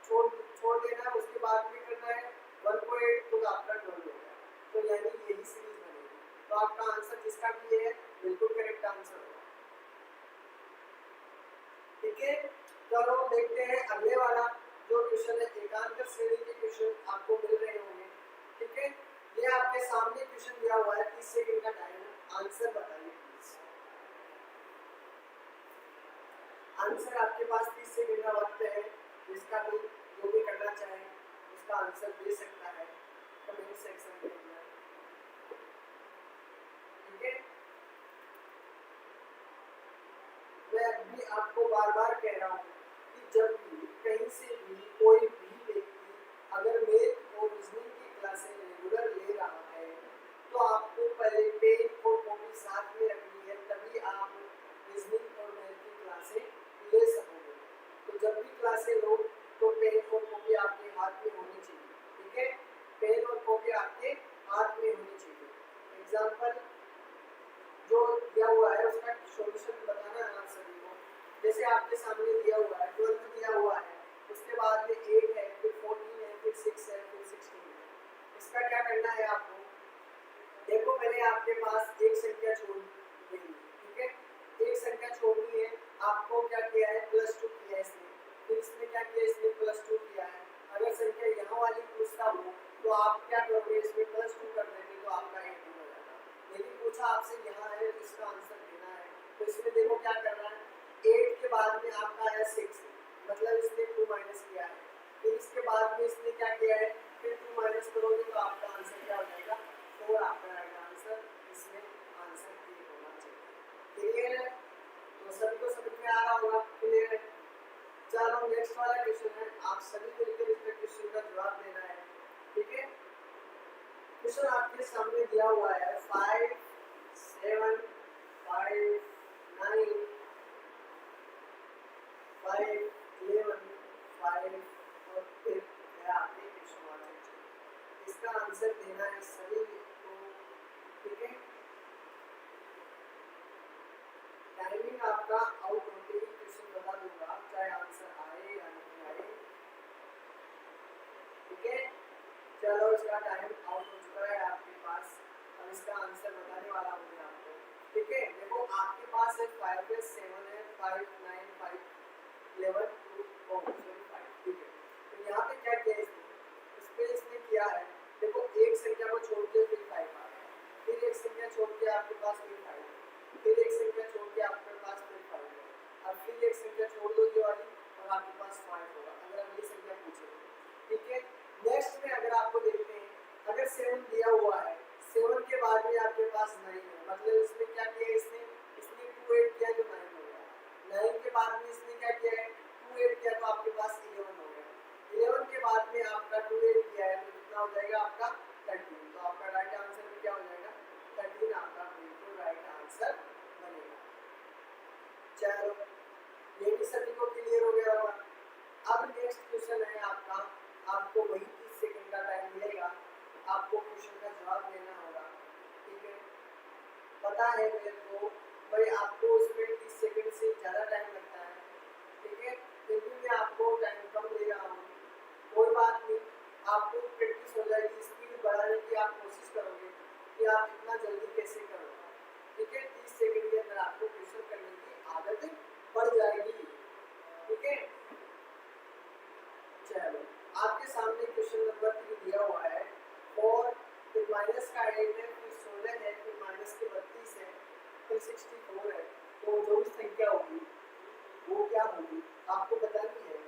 छोड़ देना है, उसके बाद में करना है 1 को ऐड, तो आपका 12 हो गया, तो यानी यही सीरीज बनेगी। तो आपका आंसर जिसका भी है बिल्कुल करेक्ट आंसर होगा, ठीक है। चलो देखते हैं अगले वाला जो क्वेश्चन है, एकांतर श्रेणी के क्वेश्चन आपको मिल रहे होंगे, ठीक है। ये आपके सामने क्वेश्चन दिया हुआ है, 30 सेकंड का टाइम है, आंसर बताइए प्लीज। आंसर आपके पास 30 सेकंड का वक्त है, जिसका भी जो भी करना चाहे उसका आंसर दे सकता है कमेंट सेक्शन में, ठीक है। मैं अभी आपको बार बार कह रहा हूँ कि जब भी कहीं से भी कोई भी व्यक्ति अगर मैथ और रीजनिंग की क्लासें रेगुलर ले रहा है तो आपको पहले पेन और कॉपी साथ में रखनी है, तभी आप रीजनिंग और मैथ की क्लासें हाथ में होनी चाहिए, ठीक है। पेन और कॉपी आपके हाथ में होनी चाहिए। एग्जाम्पल जो दिया हुआ है उसका सॉल्यूशन बताना है आप सभी को। जैसे आपके सामने दिया हुआ है 12 दिया हुआ है, उसके बाद में 8 है, फिर 14 है, फिर 6 है, फिर 16 है। इसका क्या करना है आपको, देखो मैंने आपके पास एक संख्या छोड़ दी, ठीक है। एक संख्या छोड़नी है, आपको क्या किया है, +2 किया है इसने, फिर इसने क्या किया, इसने +2 किया है। अगर संख्या यहाँ वाली पूछता हो तो आप क्या करोगे, इसमें +2 कर देंगे तो आपका 18 हो जाएगा। यदि पूछा आपसे यहाँ है तो इसका आंसर देना है, तो इसमें देखो क्या करना है, 8 के बाद में आपका है 6, मतलब इसने 2 माइनस किया है। फिर इसके बाद में इसने क्या किया है, फिर 2 माइनस करोगे तो आपका आंसर क्या हो जाएगा, 4 आपका राइट आंसर। इसमें आंसर क्लियर होना चाहिए। क्लियर है, तो सभी को समझ में आ रहा होगा, क्लियर है। चलो नेक्स्ट वाला क्वेश्चन है, आप सभी मिलकर इस क्वेश्चन का जवाब देना है, ठीक है। क्वेश्चन आपके सामने दिया हुआ है 5 7 5 9 5 11 5 और फिर है आपके क्वेश्चन वाला। इसका आंसर देना है सभी को, ठीक है। टाइमिंग आपका आउट होते ही क्वेश्चन बता दूंगा, चाहे आंसर आए या नहीं आए, ठीक है। चलो इसका टाइम आउट हो चुका है आपके पास, अब इसका आंसर बताने वाला हूँ मैं आपको, ठीक है। देखो आपके पास है 5 है, 7 है, 5 9 5 11 2 5, ठीक है। तो यहाँ पे क्या किया इसने किया है, देखो एक संख्या को छोड़ के फिर 5 आ गया, फिर एक संख्या छोड़ के आपके पास फिर 5, फिर एक संख्या छोड़ के आपके पास फिर 5 है, अब फिर एक संख्या छोड़ दो ये वाली और आपके पास 5 होगा अगर अगली संख्या पूछे, ठीक है। नेक्स्ट में अगर आपको देखते हैं, अगर 7 दिया हुआ है, 7 के बाद में आपके पास 9 है, मतलब इसमें क्या किया, इसने 2 8 किया तो 9 हो गया। 9 के बाद में इसने क्या किया है, 2 8 किया तो आपके पास 11 हो गया। 11 के बाद में आपका 2 8 किया है तो कितना हो जाएगा आपका 13, तो आपका राइट आंसर में क्या हो जाएगा, 13 आपका बिल्कुल राइट आंसर बनेगा। चलो ये भी सभी को क्लियर हो गया होगा। अब नेक्स्ट क्वेश्चन है आपका, आपको वही 30 सेकंड का टाइम मिलेगा, आपको क्वेश्चन का जवाब देना होगा, ठीक है। पता है मेरे को भाई आपको उसमें 30 सेकंड से ज़्यादा टाइम लगता है, ठीक है, फिर भी मैं आपको टाइम कम दे रहा हूँ, कोई बात नहीं, आपको प्रैक्टिस हो जाएगी, स्पीड बढ़ाने की आप कोशिश करोगे कि आप इतना जल्दी कैसे करोगे, ठीक है। 30 सेकंड के अंदर आपको क्वेश्चन करने की आदत बढ़ जाएगी, ठीक है। चलो आपके सामने क्वेश्चन नंबर 3 दिया हुआ है, 4 फिर माइनस का 8 है, फिर 16 है, फिर माइनस के 32 है, फिर 64 है, तो जो भी संख्या होगी वो क्या होगी आपको बतानी है।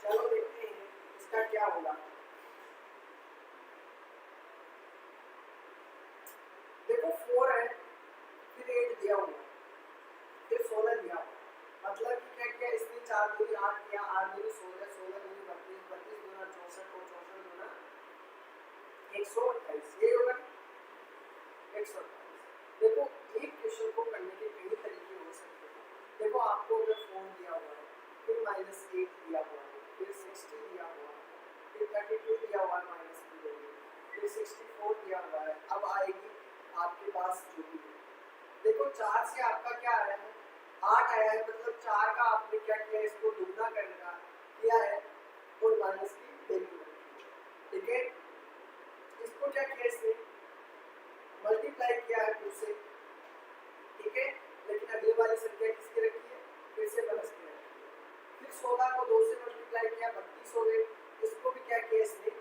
चलो देखते हैं इसका क्या होगा। देखो 4 है, फिर 8 दिया हुआ, फिर 16 दिया हुआ, मतलब कि क्या किया इसने 4 दूनी 8 किया, 8 दूनी 16, 16 दूनी 32, 32 दूना 64 और 64 दूना 128, ये होगा 128। देखो एक क्वेश्चन को करने के कई तरीके हो सकते हैं। देखो आपको अगर 4 दिया हुआ है, फिर -8 दिया हुआ है, फिर 60 दिया हुआ है, फिर 32 दिया हुआ है -2 देंगे, फिर 64 दिया हुआ है, अब आएगी आपके पास जो भी है। देखो 4 से आपका क्या आया है, 8 आया है, मतलब 4 का आपने क्या किया, इसको दुगना करने का किया है और माइनस की वैल्यू, ठीक है। इसको क्या किया, इसने मल्टीप्लाई किया है 2 से, ठीक है, लेकिन अगली वाली संख्या किसकी रखी है, फिर से प्लस की रखी है। फिर 16 को 2 से मल्टीप्लाई किया 32 हो गए, इसको भी क्या किया इसने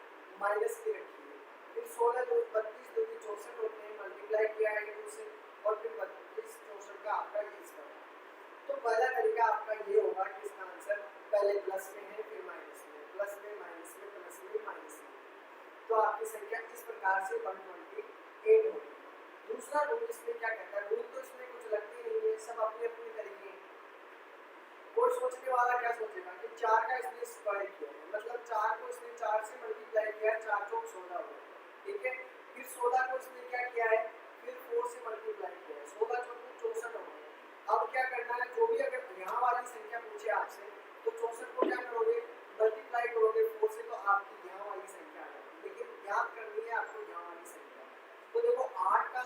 माइनस की रखी है। फिर 16 2 32 2 64 होते हैं, मल्टीप्लाई किया है 2 से, और फिर 32 64 का आपका ये इसका। तो पहला तरीका आपका ये होगा कि इसका आंसर पहले प्लस में है, फिर माइनस में, प्लस में माइनस में, प्लस में माइनस में, तो आपकी संख्या इस प्रकार से 128 होगी। दूसरा रूल इसमें क्या कहता है, रूल तो इसमें कुछ लगते नहीं है, सब अपने अपने तरीके हैं। कोई सोचने वाला क्या सोचेगा कि 4 का इसने स्क्वायर किया है, मतलब 4 को इसने 4 से मल्टीप्लाई किया है, 4 चौक 16 हुआ, ठीक है। फिर 16 को इसने क्या किया है, फिर 4 से मल्टीप्लाई किया है, 16 चौक 64 हो गया। अब क्या करना है, जो भी अगर यहाँ वाली संख्या पूछे आपसे तो 64 को क्या करोगे, मल्टीप्लाई करोगे 4 से, तो आपकी यहाँ वाली संख्या आ जाएगी, लेकिन याद करनी है आपको यहाँ वाली संख्या। तो देखो 8 का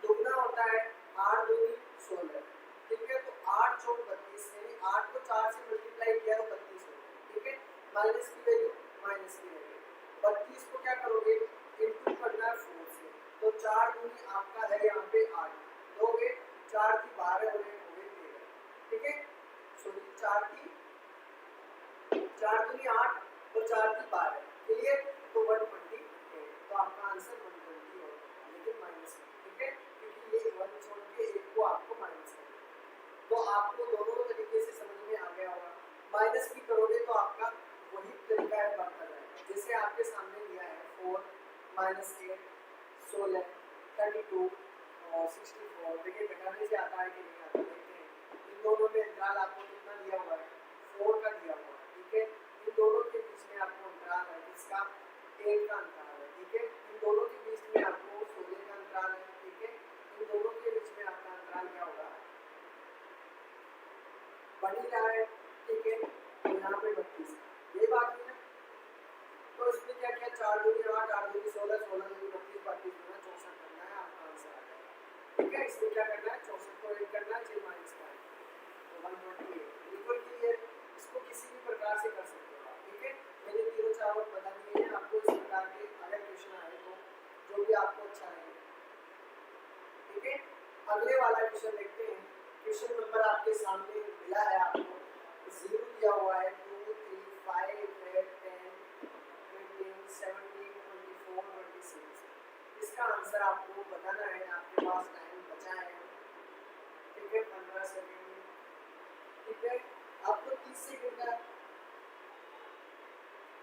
दोगुना होता है 8 दूनी 16, ठीक है। तो 8 चौक 32, यानी 8 को 4 से मल्टीप्लाई किया तो 32 हो गया, ठीक है। माइनस की वैल्यू माइनस की वैल्यू, 32 को क्या करोगे, इनटू करना है 4 से, तो 4 दूनी आपका है यहाँ पे 8, दोगे 4 की 12 हो गए 13, ठीक है। सॉरी 4 दूनी 8 और 4 की 12, क्लियर। तो 128, तो आपका आंसर 120 होगा, लेकिन माइनस, ठीक है, क्योंकि ये 1 छोड़ के 1 को आपको माइनस करना है। तो आपको दोनों तरीके से समझ में आ गया होगा। माइनस भी करोगे तो आपका वही तरीका है, बढ़ता जाएगा। जैसे आपके सामने दिया है 4 माइनस 8 16 32 और 64, देखिए घटाने से आता है कि नहीं आता, देखते हैं। इन दोनों में अंतराल आपको कितना दिया हुआ है, 4 का दिया हुआ है, ठीक है। इन दोनों के बीच में आपको अंतराल है इसका 8 का अंतराल है, ठीक है। इन दोनों के बीच में आपको 16 का अंतराल है, ठीक है। इन दोनों के बीच में आपका अंतराल क्या होगा, बन ही रहा है, ठीक है। तो यहाँ पे 32, ये बात है ना। तो इसमें क्या क्या, 4 दूनी 8 8 दूनी 16 16 दूनी 32 32 दूना 64 करना है, आपका आंसर आ जाएगा, ठीक है। इसमें क्या करना है, 64 को ऐड करना है, 6 माइनस का, तो 128, बिल्कुल क्लियर। इसको किसी भी प्रकार से कर सकते हो आप, ठीक है। मैंने तीनों चार बता दिए हैं आपको, इस प्रकार के अगर क्वेश्चन आए तो जो भी आपको अच्छा लगे, ठीक है। अगले वाला क्वेश्चन देखते हैं। क्वेश्चन नंबर आपके सामने मिला है आपको, 0 दिया हुआ है, 2 3 5 8 10 15 17 24 26। इसका आंसर आपको बताना है, आपके पास टाइम बचा है, ठीक है, 15 सेकंड, ठीक है। आपको 30 सेकंड का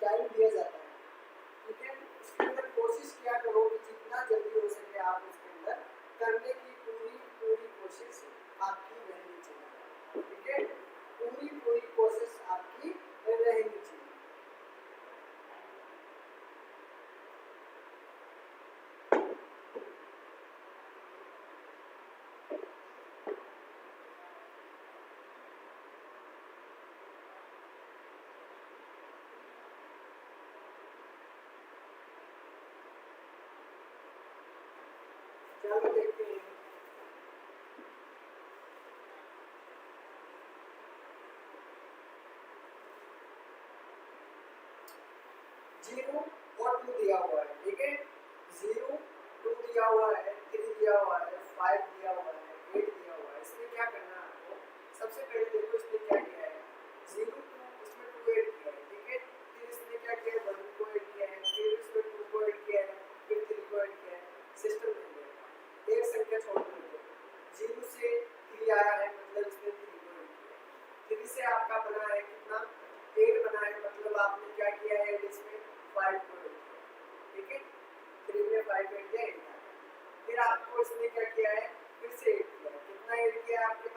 टाइम दिया जाता है, ठीक है। इसके अंदर कोशिश किया करो कि जितना जल्दी हो सके आप उसके अंदर करने की पूरी कोशिश आपकी रहनी चाहिए, ठीक है। पूरी कोशिश आपकी रहनी चाहिए। चलो देखते हैं। जीरो और 2 दिया हुआ है, ठीक है। 0 2 दिया हुआ है, 3 दिया हुआ है, 5 दिया हुआ है, 8 दिया हुआ है। इसमें क्या करना है आपको, सबसे पहले देखो इसने क्या किया है, 0 2 इसमें 2 ऐड किया है, ठीक है। फिर इसने क्या किया है, 1 को ऐड किया है, फिर इसमें 2 को ऐड किया है, फिर 3 को ऐड किया है। सिस्टम में एक संख्या छोड़ दो, 0 से 3 आया है, मतलब इसने 3 को ऐड किया है। 3 से आपका बना है कितना, 8 बना है, मतलब आपने क्या किया है, इसमें 5 को ऐड किया, ठीक है। 3 में 5 ऐड किया, 8 आ गया। फिर आपको इसने क्या किया है, फिर से ऐड किया, कितना ऐड किया है आपके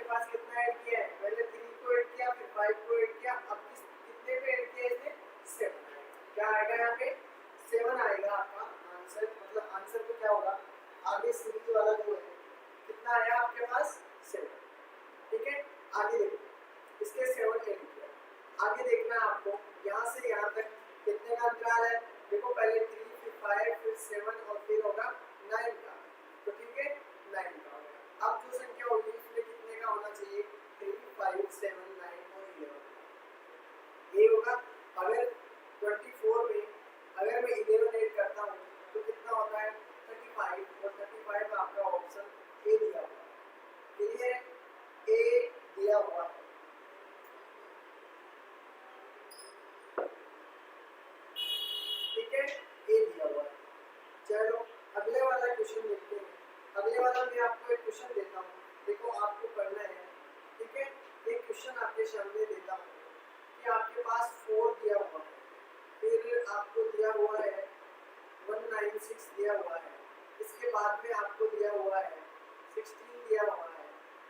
पास कितना ऐड किया है, पहले 3 को ऐड किया, फिर 5 को ऐड किया, अब कितने पे ऐड किया इसने, 7। क्या आएगा यहाँ पे, 7 आएगा आपका आंसर, मतलब आंसर तो क्या होगा, आगे सीरीज वाला जो है कितना आया आपके पास, 7, ठीक है। आगे देखो इसके 7 ऐड किया, आगे देखना आपको यहाँ से यहाँ तक कितने का अंतराल है, देखो पहले 3 फिर 5 फिर 7 और फिर होगा 9 का, तो ठीक है 9 का हो गया। अब जो संख्या होगी उसमें कितने का होना चाहिए, 3 5 7 9 और 11 ये होगा। अगर 24 में अगर मैं 11 ऐड करता हूँ तो कितना होता है, 35, और 35 आपका ऑप्शन ए दिया हुआ है, क्लियर, ए दिया हुआ है, ठीक है, ए दिया हुआ है। चलो अगले वाला क्वेश्चन देखते हैं। अगले वाला मैं आपको एक क्वेश्चन देता हूँ, देखो आपको करना है, ठीक है। एक क्वेश्चन आपके सामने देता हूँ कि आपके पास 4 दिया हुआ है, फिर आपको दिया हुआ है 196 दिया हुआ है, इसके बाद में आपको दिया हुआ है 16 दिया हुआ है,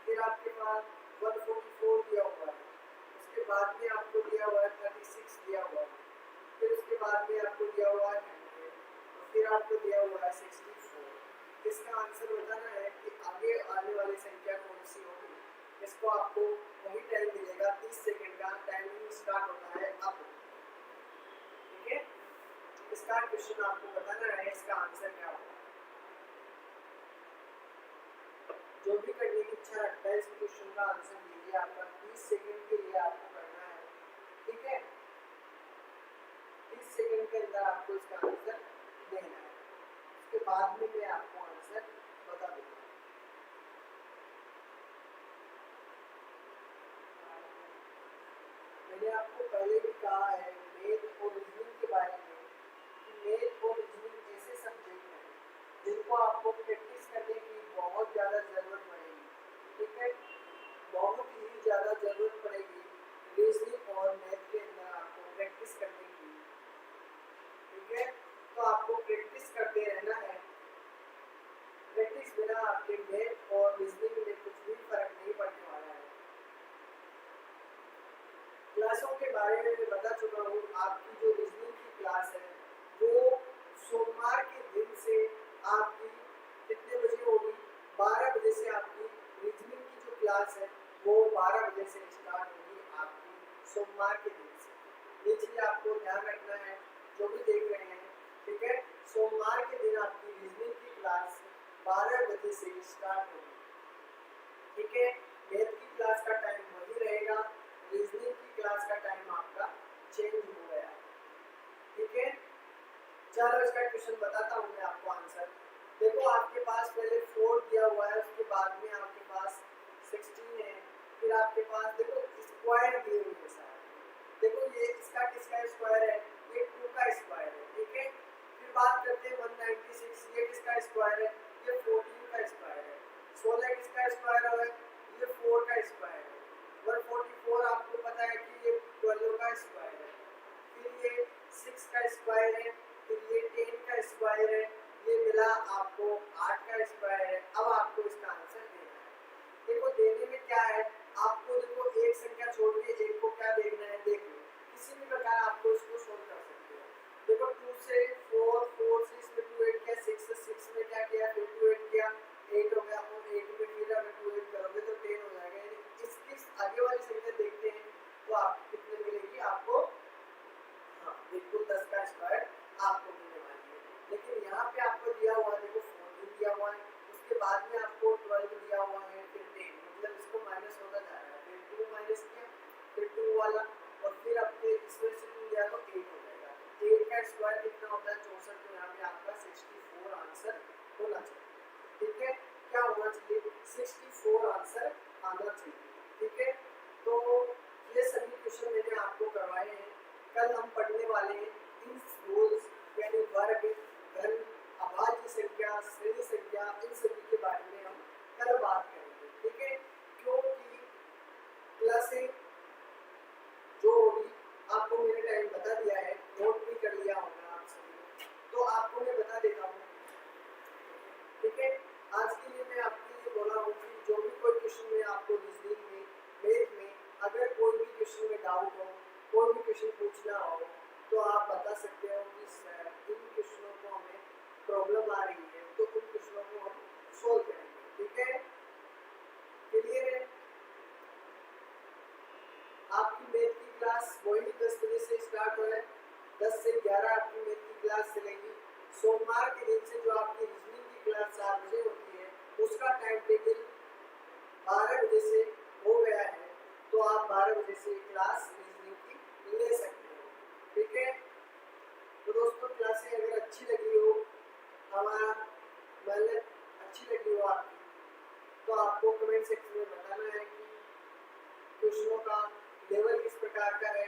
फिर आपके पास 144 दिया हुआ है, उसके बाद में आपको दिया हुआ है 36 दिया हुआ है, फिर उसके बाद में आपको दिया हुआ है 100 और फिर आपको दिया हुआ है 64। इसका आंसर बताना है कि आगे आने वाली संख्या कौन सी होगी। इसको आपको वही टाइम मिलेगा, 30 सेकंड का टाइमिंग स्टार्ट होता है अब। ठीक है, इसका क्वेश्चन आपको बताना है, इसका आंसर क्या होगा। जो भी करने की इच्छा रखता है इस क्वेश्चन का आंसर दीजिए, आपका 30 सेकंड के लिए आपको करना है। ठीक है, 30 सेकंड के अंदर आपको इसका आंसर देना है, उसके बाद में मैं आपको आंसर बता दूंगा। मैंने आपको पहले भी कहा है मैथ और रीजनिंग के बारे में कि मैथ और रीजनिंग ऐसे सब्जेक्ट हैं जिनको आपको प्रैक्टिस करने की बहुत ज़्यादा ज़रूरत पड़ेगी। ठीक है, बहुत ही ज़्यादा ज़रूरत पड़ेगी रीजनिंग और मैथ के अंदर आपको प्रैक्टिस करने की। ठीक है, तो आपको प्रैक्टिस करते रहना है। प्रैक्टिस बिना आपके मैथ और रीजनिंग में कुछ भी फर्क नहीं पड़ने वाला है। क्लासों के बारे में मैं बता चुका हूँ। आपकी जो रीजनिंग की क्लास है वो सोमवार के दिन से आपकी कितने बजे होगी, 12 बजे से आपकी रीजनिंग की जो क्लास है वो 12 बजे से स्टार्ट होगी आपकी सोमवार के दिन से। ये चीज़ आपको ध्यान रखना है जो भी देख रहे हैं। ठीक है, सोमवार के दिन आपकी रीजनिंग की क्लास 12 बजे से स्टार्ट होगी। ठीक है, मैथ की क्लास का टाइम वही रहेगा, रीजनिंग की क्लास का टाइम आपका चेंज हो गया। ठीक है, चलो इसका क्वेश्चन बताता हूँ मैं आपको आंसर। देखो आपके पास पहले 4 दिया हुआ है, उसके बाद में आपके पास 16 है, फिर आपके पास देखो स्क्वायर दिए हुए हैं सारे। देखो ये इसका किसका स्क्वायर है, ये 2 का स्क्वायर है। ठीक है, फिर बात करते हैं 196, ये किसका स्क्वायर है, ये 14 का स्क्वायर है। 16 किसका स्क्वायर है, ये 4 का स्क्वायर है। 144 आपको पता है कि ये 12 का स्क्वायर है, फिर ये 6 का स्क्वायर है, फिर ये 10 का स्क्वायर है, ये मिला आपको 8 का स्क्वायर है। अब आपको इसका आंसर देना है। देखो देने में क्या है, आपको देखो एक संख्या छोड़ के एक को क्या देखना है, देख लो किसी भी प्रकार आपको इसको सोल्व कर सकते हो। देखो 2 से 4, 4 से इसमें 2 ऐड किया, 6 से 6 में क्या किया, फिर 2 ऐड किया, 8 हो गया, और 8 में फिर अगर 2 ऐड करोगे तो 10 हो जाएगा। यानी इसकी आगे वाली संख्या देखते हैं तो आपको कितने मिलेगी, आपको हाँ बिल्कुल 10 का स्क्वायर आपको मिलने वाली है। लेकिन यहाँ पे आपको दिया हुआ है, देखो 14 दिया हुआ है, उसके बाद में आपको 12 दिया हुआ है, फिर 10, मतलब इसको माइनस होता जा रहा है, फिर 2 माइनस किया, फिर 2 वाला, और फिर आपके इसमें से 2 दिया तो 8 हो जाएगा। 8 का स्क्वायर कितना होता है, 64। तो यहाँ पे आपका 64 आंसर होना चाहिए। ठीक है, क्या होना चाहिए, 64 आंसर आना चाहिए। ठीक है, तो ये सभी क्वेश्चन मैंने आपको करवाए हैं। कल हम पढ़ने वाले हैं इन रूल्स यानी वर्ग, घन, अभाज्य संख्या, श्रेणी संख्या, इन सभी के बारे में हम कल बात करेंगे। ठीक है, क्योंकि क्लासें जो होगी आपको मैंने टाइम बता दिया है, नोट भी कर लिया होगा आप सभी ने, तो आपको मैं बता देता हूँ। ठीक है, आज के लिए मैं आपके लिए बोला हूँ कि जो भी कोई क्वेश्चन में आपको रीजनिंग में, मैथ में अगर कोई भी क्वेश्चन में डाउट हो, कोई भी क्वेश्चन पूछना हो तो आप बता सकते हो कि सर इन क्वेश्चनों को हमें प्रॉब्लम आ रही है, तो उन क्वेश्चनों को हम सोल्व करेंगे। ठीक है, क्लियर है। आपकी मैथ की क्लास वही 10 बजे से स्टार्ट हो है, 10 से 11 आपकी मैथ की क्लास चलेगी। सोमवार के दिन से जो आपकी रीजनिंग की क्लास 4 बजे होती है उसका टाइम टेबल 12 बजे से हो गया है, तो आप 12 बजे से क्लास रीजनिंग की ले सकते हो। ठीक है, तो दोस्तों क्लासें अगर अच्छी लगी हो, हमारा मेहनत अच्छी लगी हो आपकी, तो आपको कमेंट सेक्शन में बताना है कि क्वेश्चनों का लेवल किस प्रकार का है।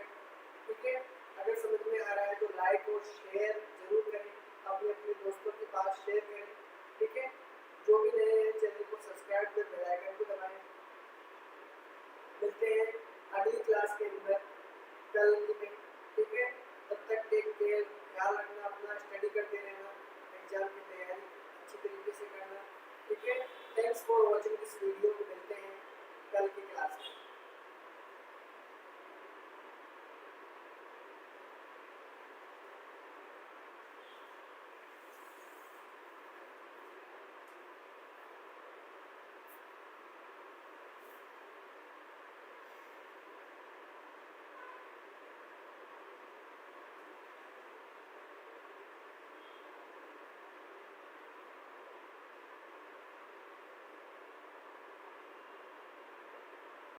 ठीक है, अगर समझ में आ रहा है तो लाइक और शेयर जरूर करें, अपने अपने दोस्तों के पास शेयर करें। ठीक है, जो भी नए हैं चैनल को सब्सक्राइब कर बेल आइकन को दबाएं। मिलते हैं अगली क्लास के अंदर कल में। ठीक है, तब तक टेक केयर, ख्याल रखना अपना, स्टडी करते रहना, एग्जाम की तैयारी अच्छी तरीके से करना। ठीक है, thanks for watching this video. मिलते हैं कल की क्लास में।